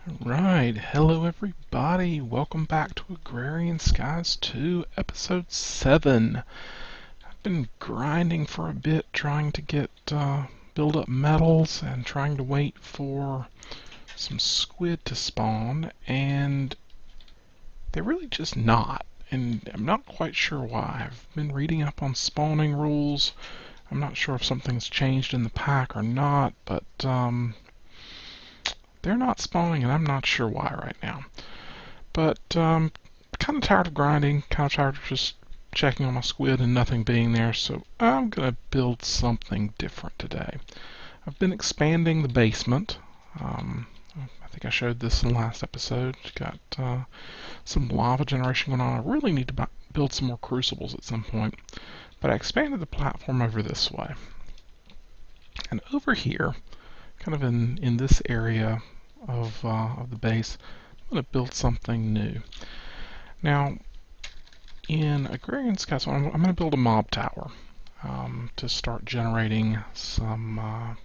Right, hello everybody. Welcome back to Agrarian Skies 2, Episode 7. I've been grinding for a bit, trying to build up metals and trying to wait for some squid to spawn, and they're really just not. And I'm not quite sure why. I've been reading up on spawning rules. I'm not sure if something's changed in the pack or not, but they're not spawning, and I'm not sure why right now. But kind of tired of grinding, kind of tired of just checking on my squid and nothing being there, so I'm going to build something different today. I've been expanding the basement. I think I showed this in the last episode. Got some lava generation going on. I really need to build some more crucibles at some point, but I expanded the platform over this way. And over here, kind of in this area of the base, I'm going to build something new. Now, in Agrarian Skies, I'm going to build a mob tower to start generating some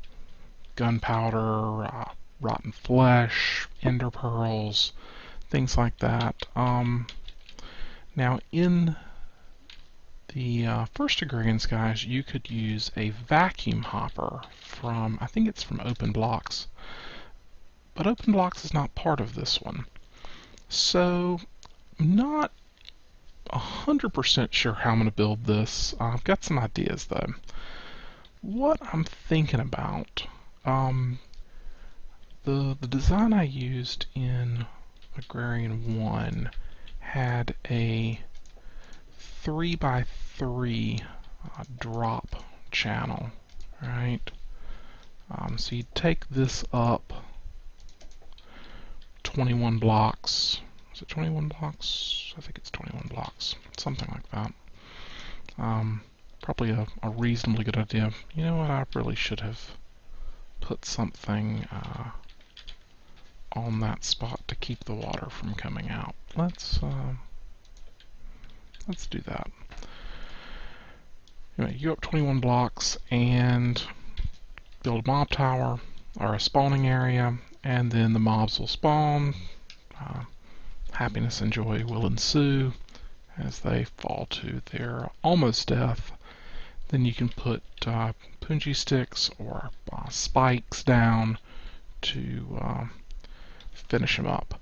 gunpowder, rotten flesh, ender pearls, things like that. Now, in the first Agrarian Skies, you could use a vacuum hopper from, I think it's from Open Blocks, but Open Blocks is not part of this one. So, not 100% sure how I'm going to build this. I've got some ideas though. What I'm thinking about, the design I used in Agrarian 1 had a 3x3 drop channel, right? So you take this up 21 blocks. Is it 21 blocks? I think it's 21 blocks. Something like that. Probably a reasonably good idea. You know what? I really should have put something on that spot to keep the water from coming out. Let's do that. Anyway, you go up 21 blocks and build a mob tower or a spawning area, and then the mobs will spawn. Happiness and joy will ensue as they fall to their almost death. Then you can put punji sticks or spikes down to finish them up.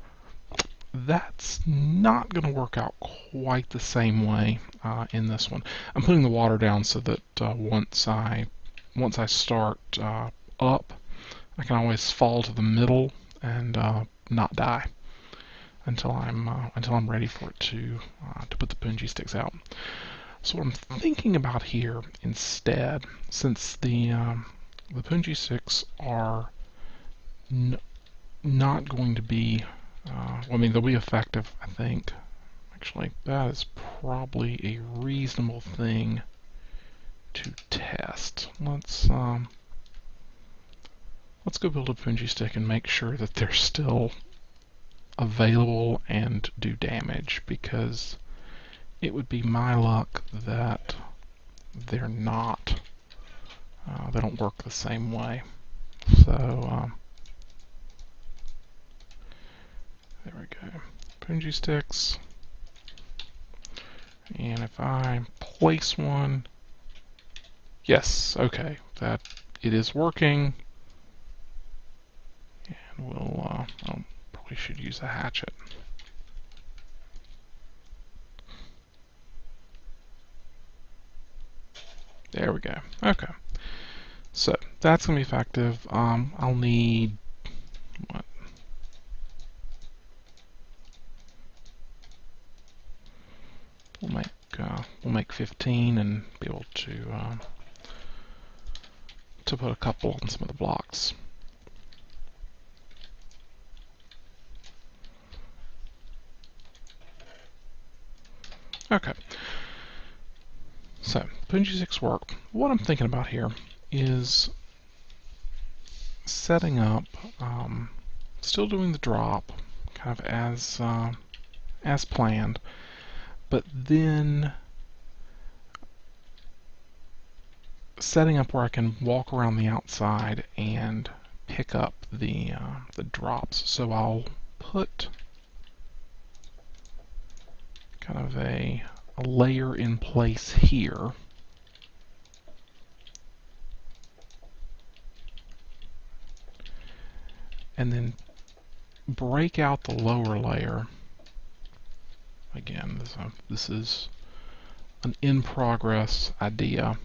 That's not going to work out quite the same way in this one. I'm putting the water down so that once I start up, I can always fall to the middle and not die until I'm ready for it to put the punji sticks out. So what I'm thinking about here instead, since the punji sticks are not going to be, I mean, they'll be effective, I think. Actually, that is probably a reasonable thing to test. Let's go build a punji stick and make sure that they're still available and do damage, because it would be my luck that they're not. They don't work the same way. So there we go. Punji sticks. And if I place one, yes, okay, that it is working. And we'll probably should use a hatchet. There we go. Okay. So that's gonna be effective. I'll need what? We'll make 15 and be able to put a couple on some of the blocks. Okay. So, punji sticks work. What I'm thinking about here is setting up, still doing the drop, kind of as planned, but then setting up where I can walk around the outside and pick up the drops. So I'll put kind of a layer in place here. And then break out the lower layer. Again, this is an in-progress idea.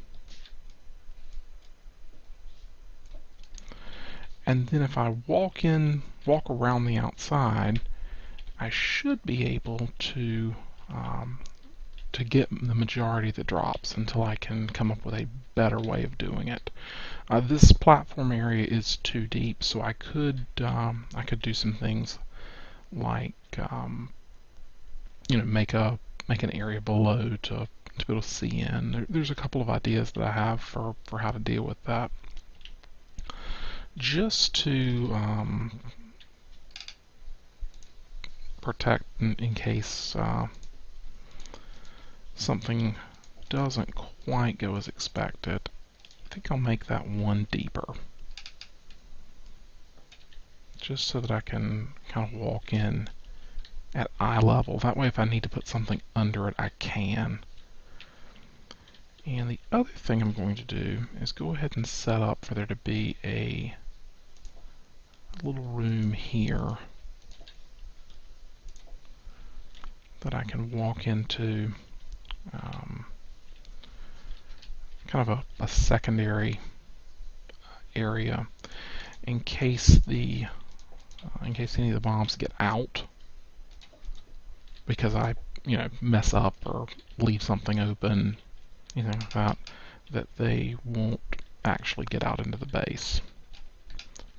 And then if I walk around the outside, I should be able to get the majority of the drops until I can come up with a better way of doing it. This platform area is too deep, so I could do some things like make an area below to be able to see in. There's a couple of ideas that I have for how to deal with that. Just to protect in case something doesn't quite go as expected. I think I'll make that one deeper, just so that I can kind of walk in at eye level. That way if I need to put something under it, I can. And the other thing I'm going to do is go ahead and set up for there to be a little room here that I can walk into, kind of a secondary area in case any of the bombs get out, because I mess up or leave something open, anything like that, that they won't actually get out into the base,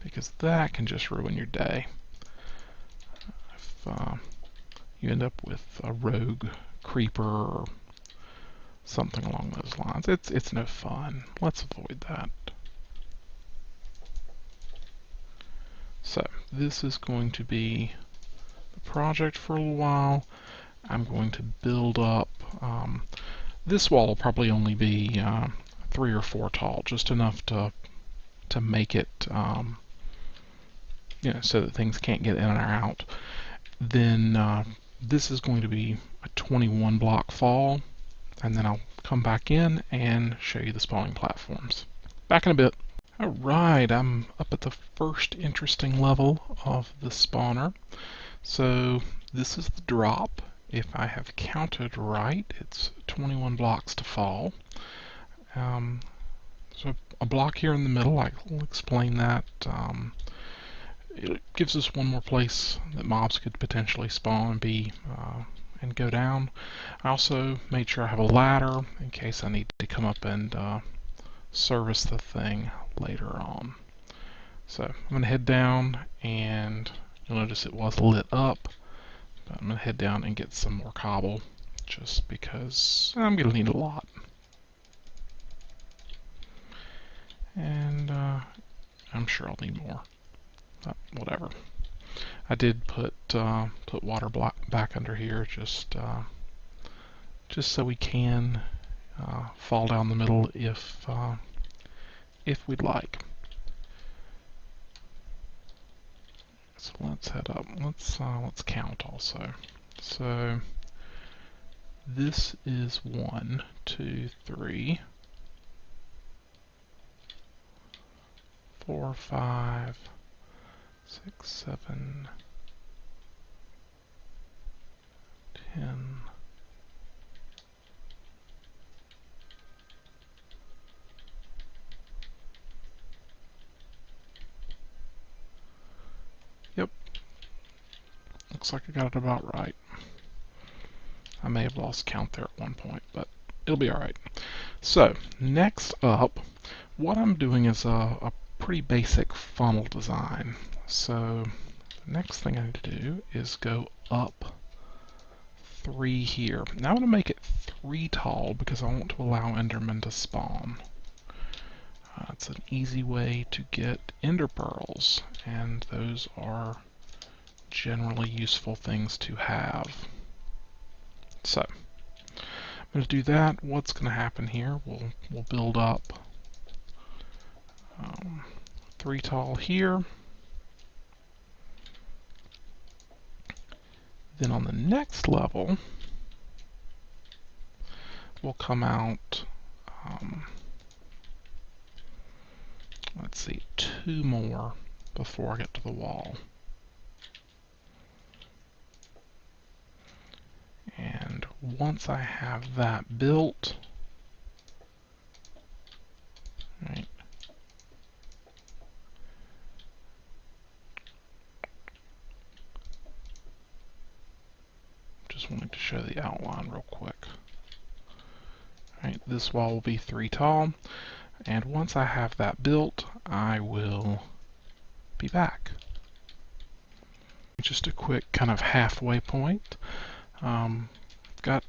because that can just ruin your day. If you end up with a rogue creeper or something along those lines, it's no fun. Let's avoid that. So this is going to be the project for a little while. I'm going to build up. This wall will probably only be 3 or 4 tall, just enough to make it so that things can't get in or out. Then this is going to be a 21 block fall, and then I'll come back in and show you the spawning platforms. Back in a bit. Alright, I'm up at the first interesting level of the spawner. So this is the drop. If I have counted right, it's 21 blocks to fall. So a block here in the middle, I'll explain that. It gives us one more place that mobs could potentially spawn and go down. I also made sure I have a ladder in case I need to come up and service the thing later on. So I'm going to head down, and you'll notice it was lit up, but I'm going to head down and get some more cobble, just because I'm going to need a lot. And I'm sure I'll need more, but whatever. I did put water back under here, just so we can fall down the middle if we'd like. So let's head up. Let's count also. So this is 1, 2, 3, 4, 5, 6, 7, 10. Yep. Looks like I got it about right. I may have lost count there at one point, but it'll be alright. So, next up, what I'm doing is a pretty basic funnel design. So, the next thing I need to do is go up 3 here. Now I'm going to make it 3 tall because I want to allow Endermen to spawn. It's an easy way to get ender pearls, and those are generally useful things to have. So, I'm going to do that. What's going to happen here? We'll build up 3 tall here. Then on the next level, we'll come out, let's see, 2 more before I get to the wall. And once I have that built, right, just wanted to show the outline real quick. Right, this wall will be 3 tall, and once I have that built, I will be back. Just a quick kind of halfway point. Got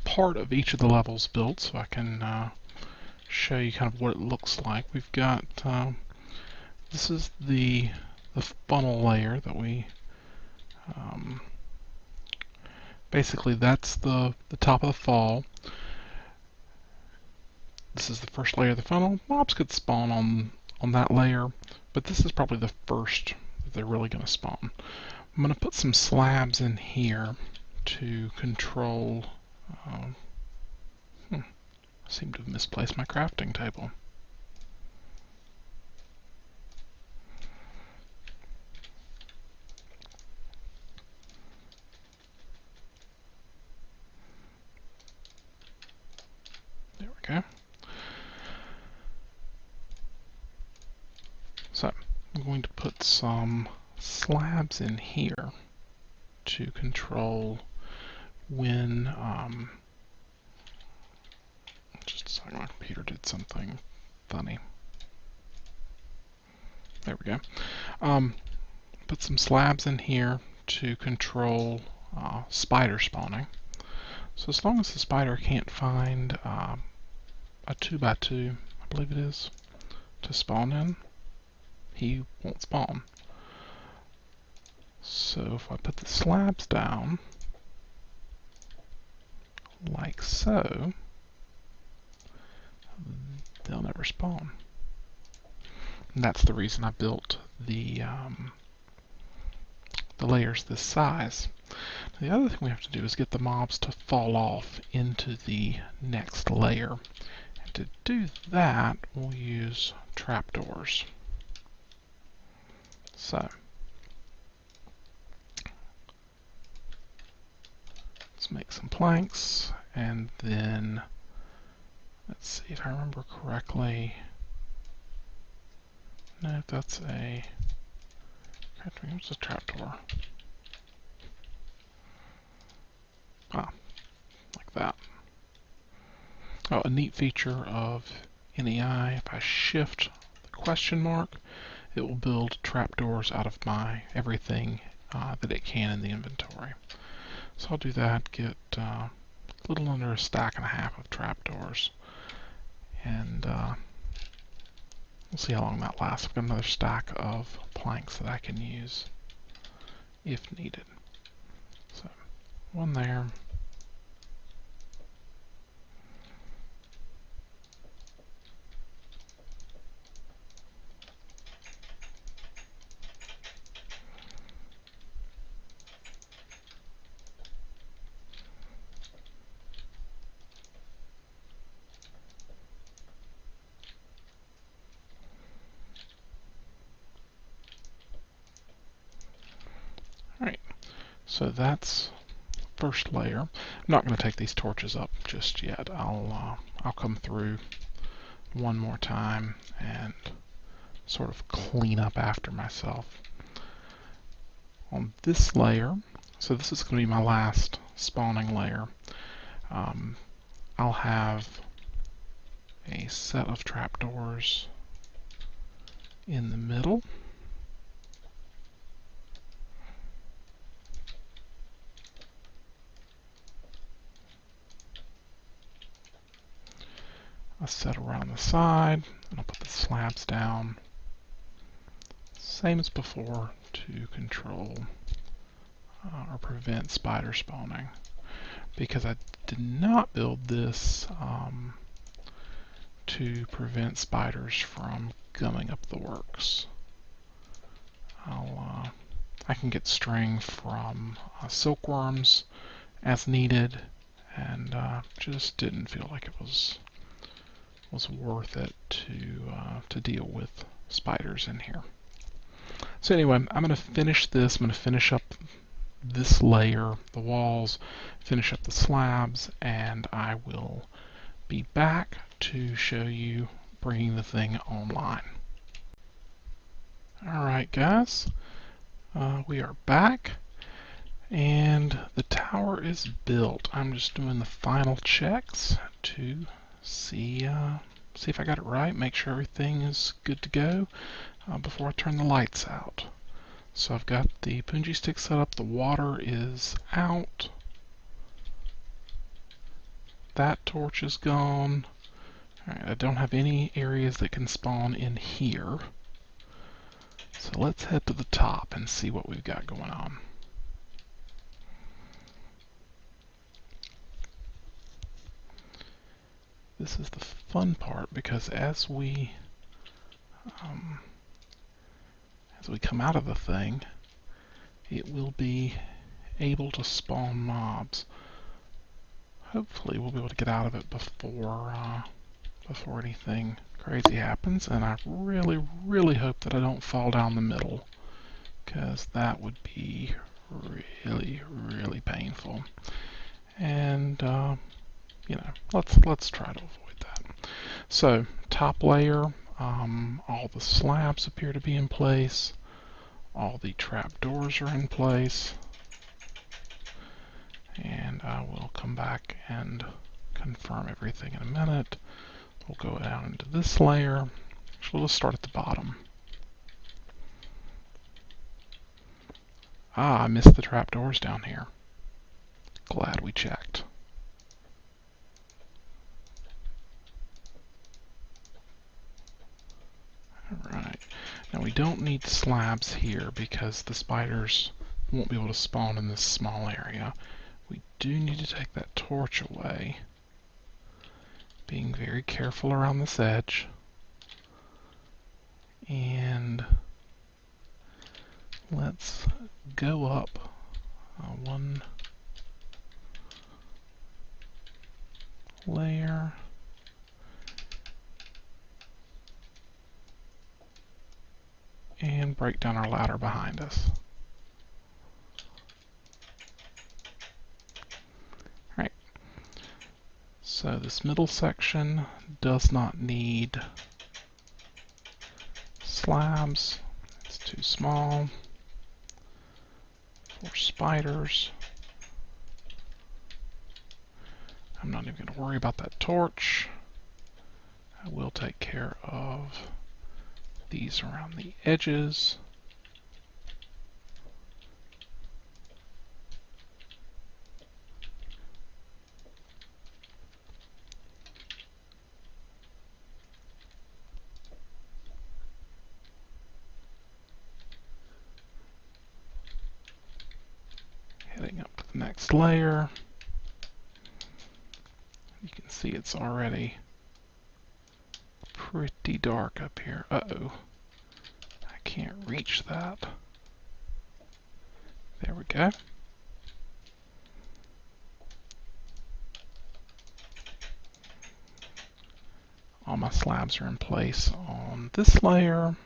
part of each of the levels built, so I can show you kind of what it looks like. We've got this is the funnel layer that we basically that's the top of the fall. This is the first layer of the funnel. Mobs could spawn on that layer, but this is probably the first that they're really going to spawn. I'm going to put some slabs in here to control. I seem to have misplaced my crafting table. There we go. So I'm going to put some slabs in here to control when just a second, my computer did something funny. There we go. Put some slabs in here to control spider spawning. So as long as the spider can't find a 2x2, I believe it is, to spawn in, he won't spawn. So if I put the slabs down, like so, they'll never spawn. And that's the reason I built the layers this size. The other thing we have to do is get the mobs to fall off into the next layer. And to do that, we'll use trapdoors. So let's make some planks, and then let's see if I remember correctly. No, that's a what's a trapdoor? Ah, like that. Oh, a neat feature of NEI, if I shift the question mark, it will build trapdoors out of my everything that it can in the inventory. So I'll do that, get a little under 1.5 stacks of trapdoors, and we'll see how long that lasts. I've got another stack of planks that I can use if needed. So one there. Alright, so that's the first layer. I'm not going to take these torches up just yet. I'll come through one more time and sort of clean up after myself. On this layer, so this is going to be my last spawning layer, I'll have a set of trapdoors in the middle. A set around the side, and I'll put the slabs down, same as before, to control or prevent spider spawning. Because I did not build this to prevent spiders from gumming up the works. I can get string from silkworms as needed, and just didn't feel like it was worth it to deal with spiders in here. So anyway, I'm going to finish this. I'm going to finish up this layer, the walls, finish up the slabs, and I will be back to show you bringing the thing online. Alright guys, we are back, and the tower is built. I'm just doing the final checks to see if I got it right, make sure everything is good to go before I turn the lights out. So I've got the punji stick set up, the water is out, that torch is gone. Alright, I don't have any areas that can spawn in here. So let's head to the top and see what we've got going on. This is the fun part, because as we come out of the thing, it will be able to spawn mobs. Hopefully we'll be able to get out of it before anything crazy happens, and I really, really hope that I don't fall down the middle, because that would be really, really painful. And you know, let's try to avoid that. So top layer, all the slabs appear to be in place. All the trapdoors are in place. And I will come back and confirm everything in a minute. We'll go down into this layer. Actually, let's start at the bottom. Ah, I missed the trapdoors down here. Glad we checked. Alright, now we don't need slabs here because the spiders won't be able to spawn in this small area. We do need to take that torch away, being very careful around this edge. And let's go up one layer. And break down our ladder behind us. Alright, so this middle section does not need slabs. It's too small for spiders. I'm not even going to worry about that torch. I will take care of these around the edges. Heading up to the next layer. You can see it's already pretty dark up here. Uh-oh. I can't reach that. There we go. All my slabs are in place on this layer.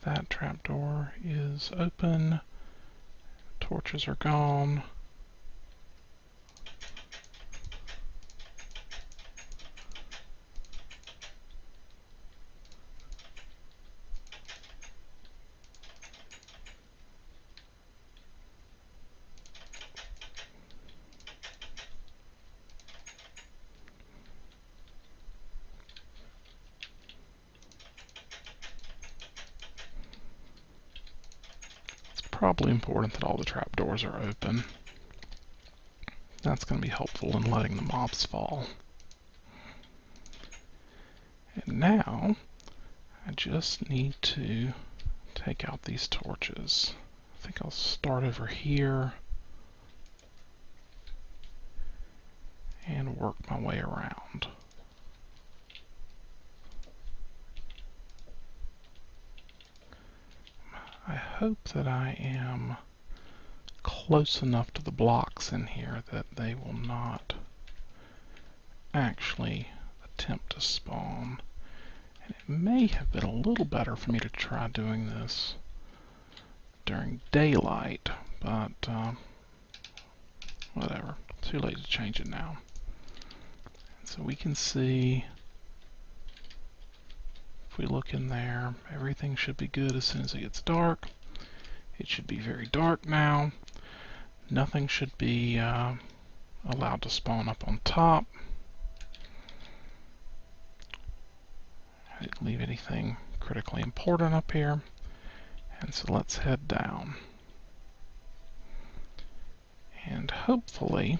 That trapdoor is open. Torches are gone. Probably important that all the trapdoors are open. That's going to be helpful in letting the mobs fall. And now, I just need to take out these torches. I think I'll start over here and work my way around. I hope that I am close enough to the blocks in here that they will not actually attempt to spawn. And it may have been a little better for me to try doing this during daylight, but whatever. Too late to change it now. So we can see, if we look in there, everything should be good as soon as it gets dark. It should be very dark now. Nothing should be allowed to spawn up on top. I didn't leave anything critically important up here. And so let's head down. And hopefully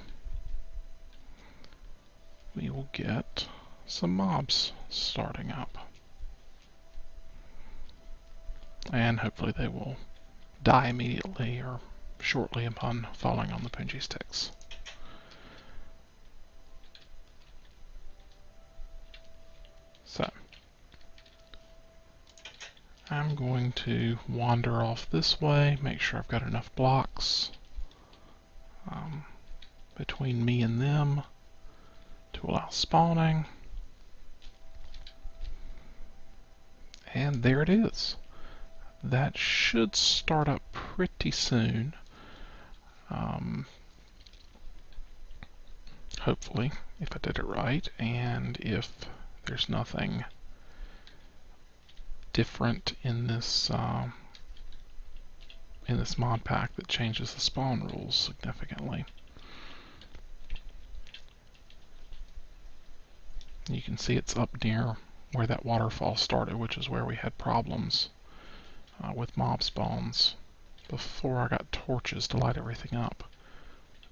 we will get some mobs starting up. And hopefully they will die immediately or shortly upon falling on the punji sticks. So I'm going to wander off this way, make sure I've got enough blocks between me and them to allow spawning. And there it is. That should start up pretty soon. Hopefully, if I did it right, and if there's nothing different in this mod pack that changes the spawn rules significantly. You can see it's up near where that waterfall started, which is where we had problems with mob spawns before I got torches to light everything up.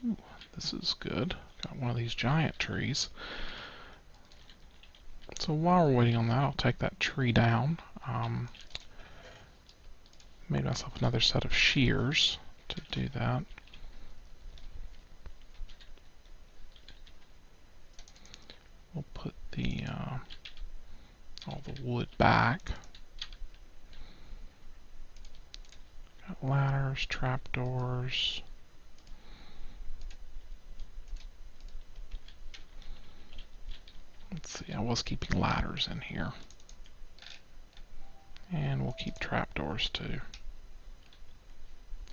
Ooh, this is good. Got one of these giant trees. So while we're waiting on that, I'll take that tree down. Made myself another set of shears to do that. We'll put the all the wood back. Got ladders, trapdoors. Let's see, I was keeping ladders in here. And we'll keep trapdoors too.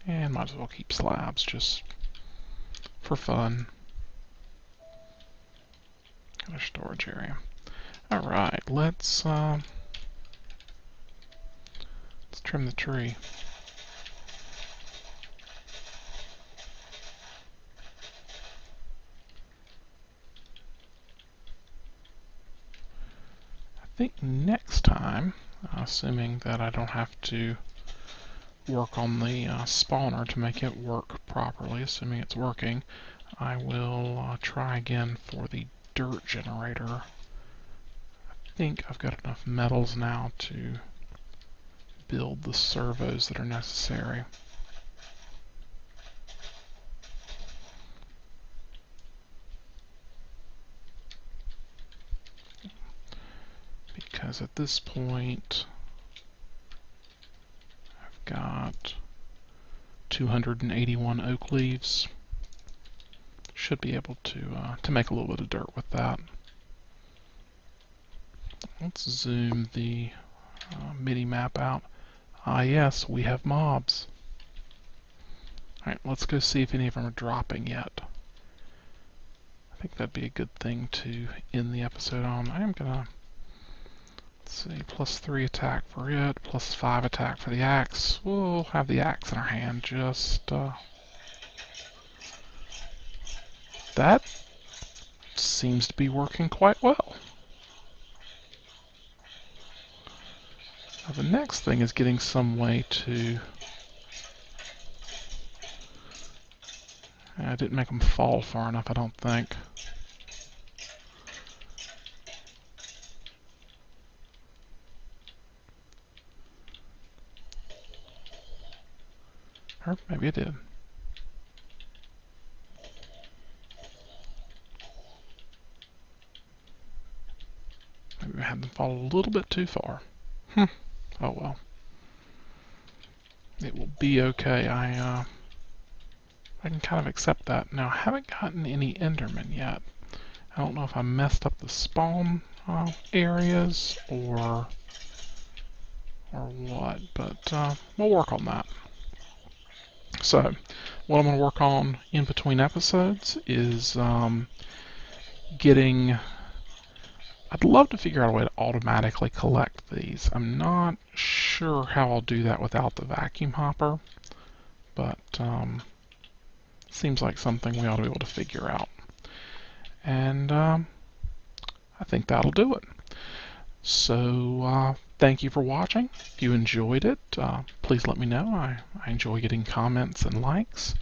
And might as well keep slabs just for fun. Got a storage area. Alright, let's trim the tree. I think next time, assuming that I don't have to work on the spawner to make it work properly, assuming it's working, I will try again for the dirt generator. I think I've got enough metals now to build the servos that are necessary. Because at this point I've got 281 oak leaves. Should be able to make a little bit of dirt with that. Let's zoom the MIDI map out. Ah yes, we have mobs. Alright, let's go see if any of them are dropping yet. I think that'd be a good thing to end the episode on. I am gonna, let's see, +3 attack for it, +5 attack for the axe. We'll have the axe in our hand, just that seems to be working quite well. Now the next thing is getting some way to... I didn't make them fall far enough, I don't think. Or maybe it did. fall a little bit too far. Oh well. It will be okay. I can kind of accept that. Now, I haven't gotten any Endermen yet. I don't know if I messed up the spawn areas or what, but we'll work on that. So, what I'm going to work on in between episodes is getting... I'd love to figure out a way to automatically collect these. I'm not sure how I'll do that without the vacuum hopper, but seems like something we ought to be able to figure out. And I think that'll do it. So thank you for watching. If you enjoyed it, please let me know. I enjoy getting comments and likes.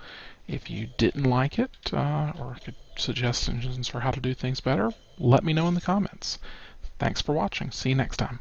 If you didn't like it, or could suggestions for how to do things better, let me know in the comments. Thanks for watching. See you next time.